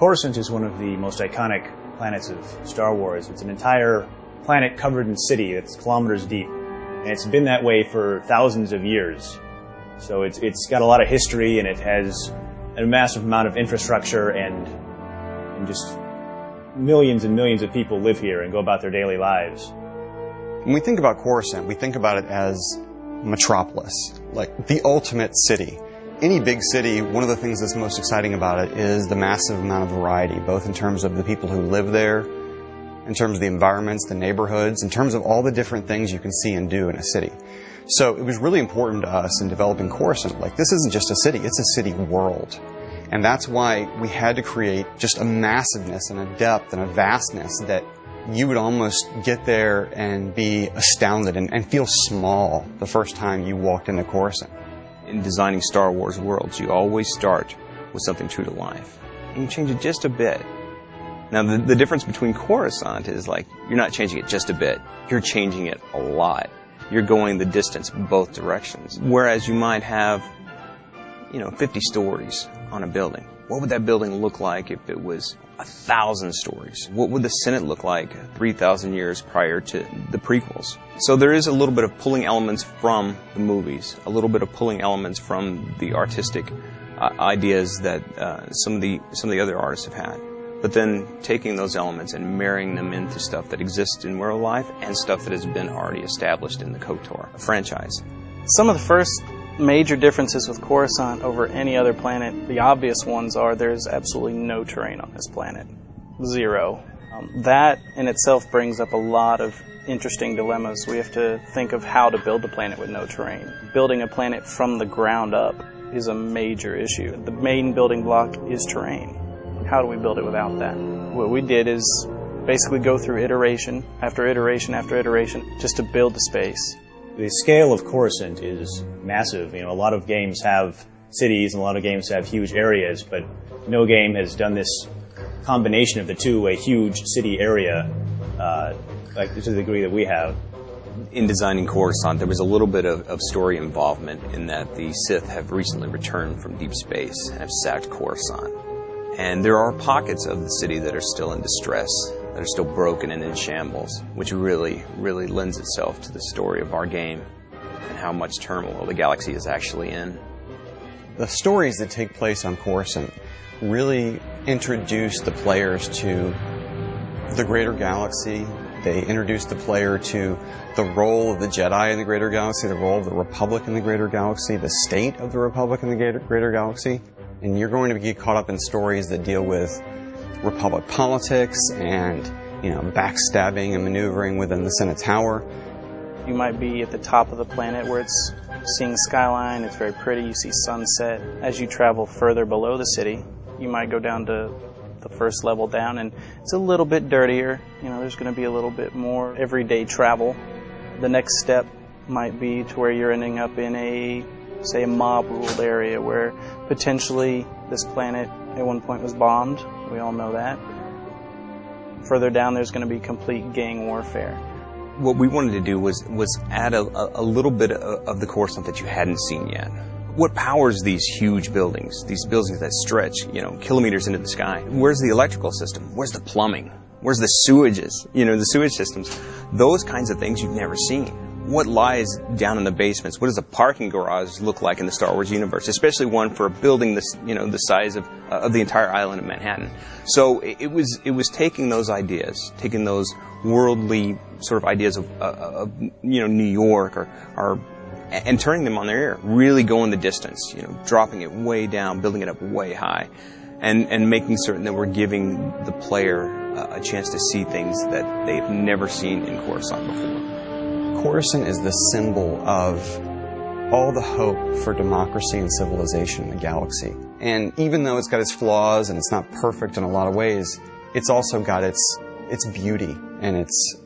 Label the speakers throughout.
Speaker 1: Coruscant is one of the most iconic planets of Star Wars. It's an entire planet covered in city that's kilometers deep, and it's been that way for thousands of years. So it's got a lot of history, and it has a massive amount of infrastructure, and just millions and millions of people live here and go about their daily lives.
Speaker 2: When we think about Coruscant, we think about it as metropolis, like the ultimate city. Any big city, one of the things that's most exciting about it is the massive amount of variety, both in terms of the people who live there, in terms of the environments, the neighborhoods, in terms of all the different things you can see and do in a city. So it was really important to us in developing Coruscant. Like, this isn't just a city, it's a city world. And that's why we had to create just a massiveness and a depth and a vastness that you would almost get there and be astounded and feel small the first time you walked into Coruscant.
Speaker 3: In designing Star Wars worlds, you always start with something true to life. And you change it just a bit. Now, the difference between Coruscant is, like, you're not changing it just a bit. You're changing it a lot. You're going the distance both directions. Whereas you might have, 50 stories on a building. What would that building look like if it was 1,000 stories? What would the Senate look like 3,000 years prior to the prequels? So there is a little bit of pulling elements from the movies, a little bit of pulling elements from the artistic ideas that some of the other artists have had. But then taking those elements and marrying them into stuff that exists in real life and stuff that has been already established in the KOTOR franchise.
Speaker 4: Some of the first major differences with Coruscant over any other planet, the obvious ones are there's absolutely no terrain on this planet. Zero. That in itself brings up a lot of interesting dilemmas. We have to think of how to build a planet with no terrain. Building a planet from the ground up is a major issue. The main building block is terrain. How do we build it without that? What we did is basically go through iteration after iteration after iteration just to build the space.
Speaker 1: The scale of Coruscant is massive. A lot of games have cities and a lot of games have huge areas, but no game has done this combination of the two, a huge city area, like to the degree that we have.
Speaker 3: In designing Coruscant, there was a little bit of story involvement in that the Sith have recently returned from deep space and have sacked Coruscant. And there are pockets of the city that are still in distress, that are still broken and in shambles, which really, really lends itself to the story of our game and how much turmoil the galaxy is actually in.
Speaker 2: The stories that take place on Coruscant really introduce the players to the greater galaxy. They introduce the player to the role of the Jedi in the greater galaxy, the role of the Republic in the greater galaxy, the state of the Republic in the greater galaxy. And you're going to get caught up in stories that deal with Republic politics and, backstabbing and maneuvering within the Senate Tower.
Speaker 4: You might be at the top of the planet where it's seeing skyline, it's very pretty, you see sunset. As you travel further below the city, you might go down to the first level down, and it's a little bit dirtier. There's going to be a little bit more everyday travel. The next step might be to where you're ending up in a mob-ruled area where potentially this planet at one point was bombed. We all know that. Further down, there's going to be complete gang warfare.
Speaker 3: What we wanted to do was add a little bit of the Coruscant that you hadn't seen yet. What powers these huge buildings, these buildings that stretch, kilometers into the sky? Where's the electrical system? Where's the plumbing? Where's the sewages? The sewage systems. Those kinds of things you've never seen. What lies down in the basements? What does a parking garage look like in the Star Wars universe? Especially one for a building this, the size of the entire island of Manhattan. So it was taking those ideas, taking those worldly sort of ideas of New York and turning them on their ear, really going the distance, dropping it way down, building it up way high, and making certain that we're giving the player a chance to see things that they've never seen in Coruscant before.
Speaker 2: Coruscant is the symbol of all the hope for democracy and civilization in the galaxy. And even though it's got its flaws and it's not perfect in a lot of ways, it's also got its beauty and its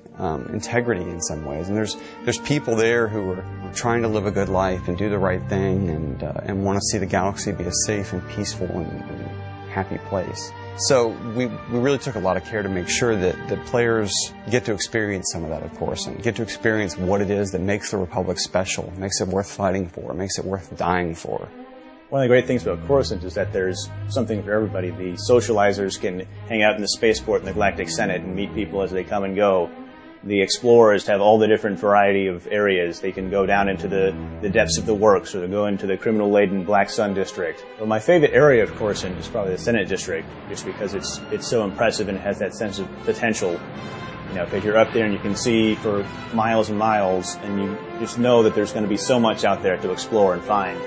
Speaker 2: integrity in some ways. And there's people there who are trying to live a good life and do the right thing and want to see the galaxy be a safe and peaceful and happy place. So we really took a lot of care to make sure that players get to experience some of that, of course, and get to experience what it is that makes the Republic special, makes it worth fighting for, makes it worth dying for.
Speaker 1: One of the great things about Coruscant is that there's something for everybody. The socializers can hang out in the spaceport in the Galactic Senate and meet people as they come and go. The explorers have all the different variety of areas. They can go down into the depths of the works, or they go into the criminal-laden Black Sun district. But my favorite area of Coruscant is probably the Senate district, just because it's so impressive and it has that sense of potential. You know, because you're up there and you can see for miles and miles, and you just know that there's going to be so much out there to explore and find.